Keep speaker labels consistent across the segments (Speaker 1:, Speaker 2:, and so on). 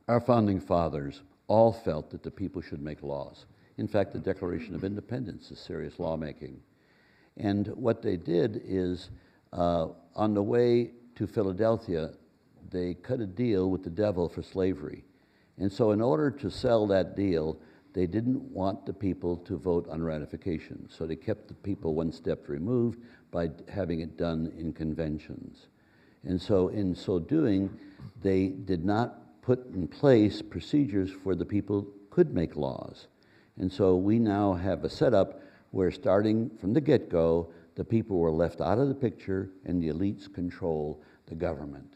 Speaker 1: Our founding fathers all felt that the people should make laws. In fact, the Declaration of Independence is serious lawmaking. And what they did is, on the way to Philadelphia, they cut a deal with the devil for slavery. And so in order to sell that deal, they didn't want the people to vote on ratification. So they kept the people one step removed by having it done in conventions. And so in so doing, they did not put in place procedures for the people could make laws. And so we now have a setup where, starting from the get-go, the people were left out of the picture and the elites control the government.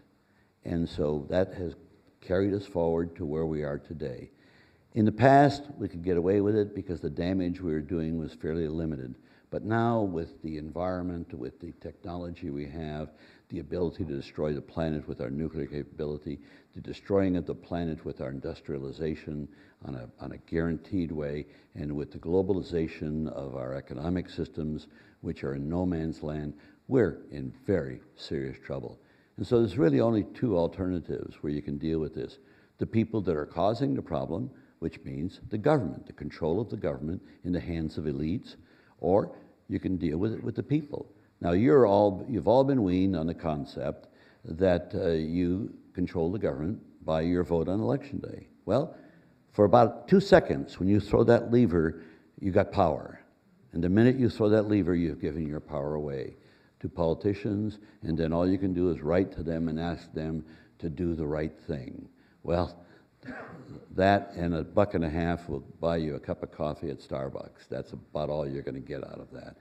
Speaker 1: And so that has carried us forward to where we are today. In the past, we could get away with it because the damage we were doing was fairly limited. But now, with the environment, with the technology we have, the ability to destroy the planet with our nuclear capability, the destroying of the planet with our industrialization on a guaranteed way, and with the globalization of our economic systems, which are in no man's land, we're in very serious trouble. And so there's really only two alternatives where you can deal with this. The people that are causing the problem, which means the government, the control of the government in the hands of elites, or you can deal with it with the people. Now, you've all been weaned on the concept that you control the government by your vote on election day. Well, for about 2 seconds, when you throw that lever, you got power. And the minute you throw that lever, you've given your power away to politicians, and then all you can do is write to them and ask them to do the right thing. Well, that and $1.50 will buy you a cup of coffee at Starbucks. That's about all you're going to get out of that.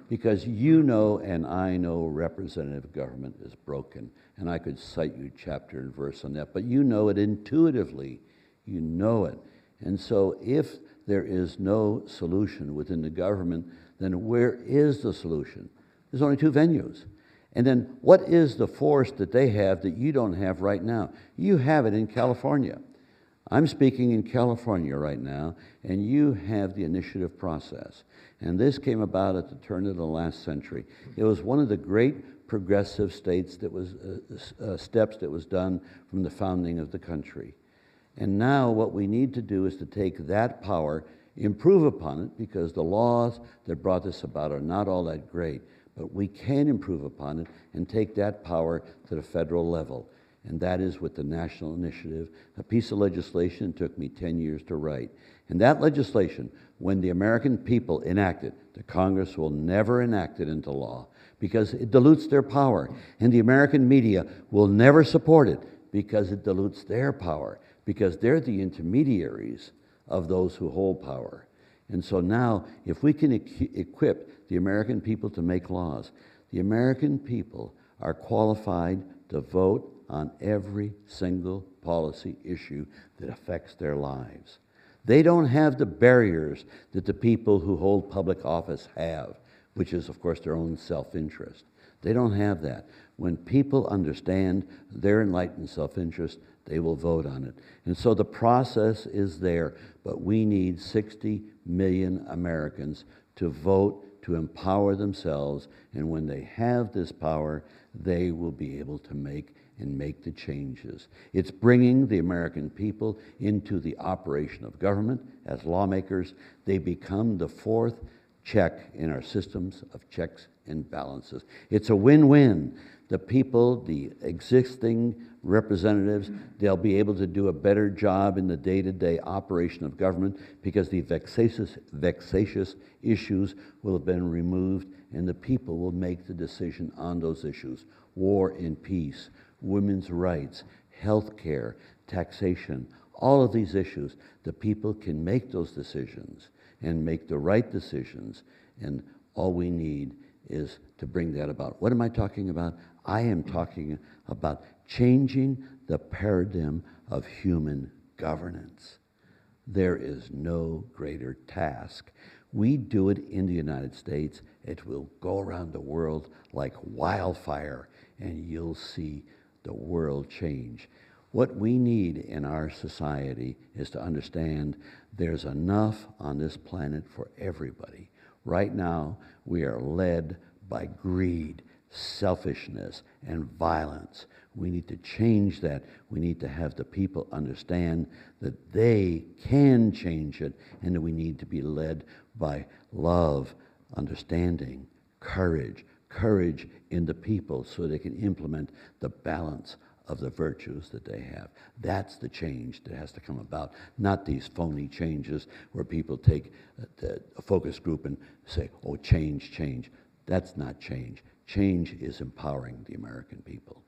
Speaker 1: Because you know and I know representative government is broken. And I could cite you chapter and verse on that, but you know it intuitively. You know it. And so if there is no solution within the government, then where is the solution? There's only two venues. And then what is the force that they have that you don't have right now? You have it in California. I'm speaking in California right now, and you have the initiative process. And this came about at the turn of the last century. It was one of the great progressive states that was steps that was done from the founding of the country. And now what we need to do is to take that power, improve upon it, because the laws that brought this about are not all that great, but we can improve upon it and take that power to the federal level. And that is with the national initiative, a piece of legislation took me 10 years to write. And that legislation, when the American people enact it, the Congress will never enact it into law because it dilutes their power. And the American media will never support it because it dilutes their power, because they're the intermediaries of those who hold power. And so now, if we can equip the American people to make laws, the American people are qualified to vote on every single policy issue that affects their lives. They don't have the barriers that the people who hold public office have, which is, of course, their own self-interest. They don't have that. When people understand their enlightened self-interest, they will vote on it. And so the process is there, but we need 60 million Americans to vote to empower themselves, and when they have this power, they will be able to make the changes. It's bringing the American people into the operation of government as lawmakers. They become the fourth check in our systems of checks and balances. It's a win-win. The people, the existing representatives, they'll be able to do a better job in the day-to-day operation of government because the vexatious issues will have been removed, and the people will make the decision on those issues. War and peace, women's rights, health care, taxation, all of these issues, the people can make those decisions and make the right decisions, and all we need is to bring that about. What am I talking about? I am talking about changing the paradigm of human governance. There is no greater task. We do it in the United States. It will go around the world like wildfire, and you'll see the world change. What we need in our society is to understand there's enough on this planet for everybody. Right now, we are led by greed, selfishness, and violence. We need to change that. We need to have the people understand that they can change it, and that we need to be led by love, understanding, courage in the people so they can implement the balance of the virtues that they have. That's the change that has to come about, not these phony changes where people take a focus group and say, oh, change. That's not change. Change is empowering the American people.